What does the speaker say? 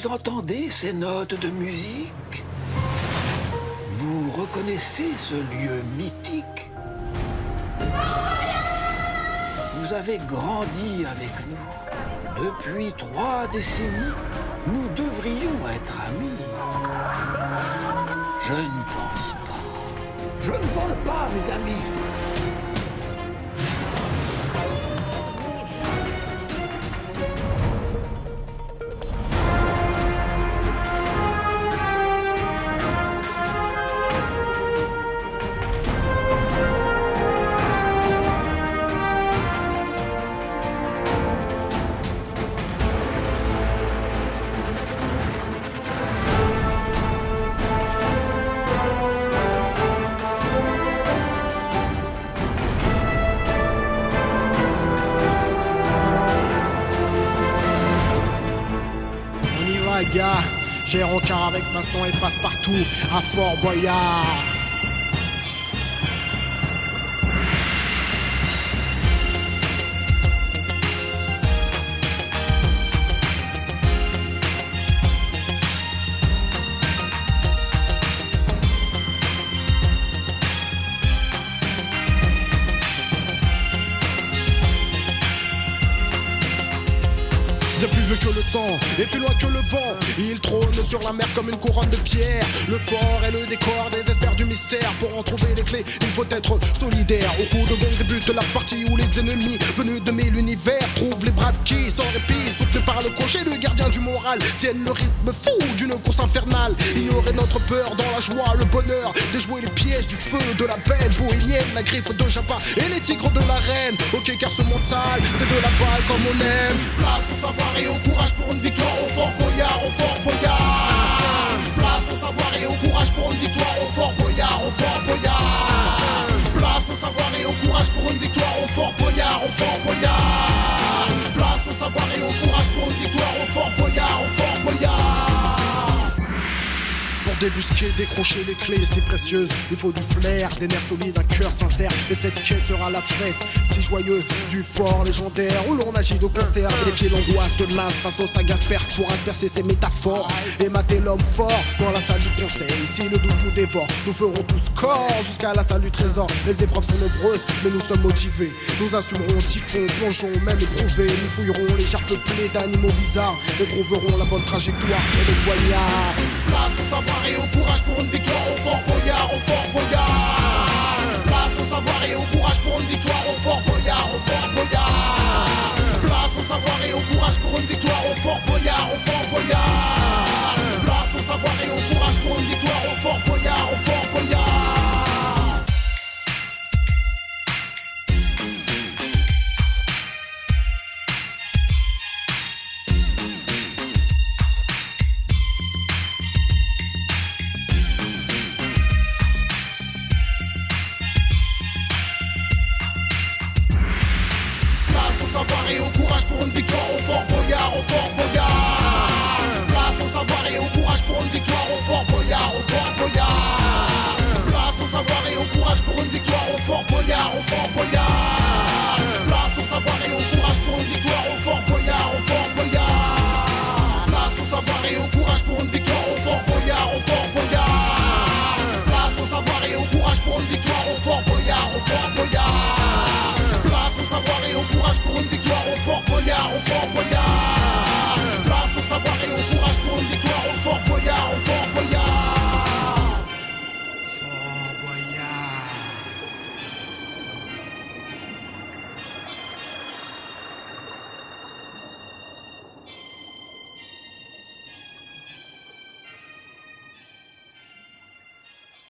Vous entendez ces notes de musique? Vous reconnaissez ce lieu mythique? Vous avez grandi avec nous. Depuis 3 décennies, nous devrions être amis. Je ne pense pas. Je ne vole pas, mes amis. J'ai rencard avec Baston et Passe-Partout à Fort Boyard. Bien plus vieux que le temps et plus loin que le vent, il trône sur la mer comme une couronne de pierre. Le fort est le décor des experts du mystère. Pour en trouver les clés, il faut être solidaire. Au coup de gong débute la partie où les ennemis venus de 1000 univers trouvent les braves qui, sans répit, soutenus par le crochet, le gardien du moral, tiennent le rythme fou d'une course infernale. Ignorer notre peur dans la joie, le bonheur, déjouer les pièges du feu de la belle bohémienne, la griffe de Jabba et les tigres de la reine. Ok, car ce mental, c'est de la balle comme on aime. Place au savoir et au courage pour une victoire au Fort Boyard, au Fort Boyard. Place au savoir et au courage pour une victoire au Fort Boyard, au Fort Boyard. Place au savoir et au courage pour une victoire au Fort Boyard, au Fort Boyard. Place au savoir et au courage pour une victoire au Fort Boyard, au Fort Boyard. Pour débusquer, décrocher les clés si précieuses, il faut du flair, des nerfs solides, un cœur sincère. Et cette quête sera la fête si joyeuse du fort légendaire où l'on agit au concert. Vérifier l'angoisse de l'as face aux sagas pour aspercer ses métaphores et mater l'homme fort dans la salle du conseil. Si le doute nous dévore, nous ferons tous corps jusqu'à la salle du trésor. Les épreuves sont nombreuses, mais nous sommes motivés. Nous assumerons typhon, plongeons, même éprouvés. Nous fouillerons les jarres peuplées d'animaux bizarres et trouverons la bonne trajectoire pour les poignards. Place au savoir et au courage pour une victoire au Fort Boyard, au Fort Boyard. Place au savoir et au courage pour une victoire au Fort Boyard, au Fort Boyard. Place au savoir et au courage pour une victoire au Fort Boyard, au Fort Boyard. Place au savoir et au courage pour une victoire au Fort Boyard, au Fort Boyard. Savoir et au courage pour une victoire au Fort Boyard, au Fort Boyard. Place au savoir et au courage pour une victoire au Fort Boyard, au Fort Boyard. Place au savoir et au courage pour une victoire au Fort Boyard, au Fort Boyard.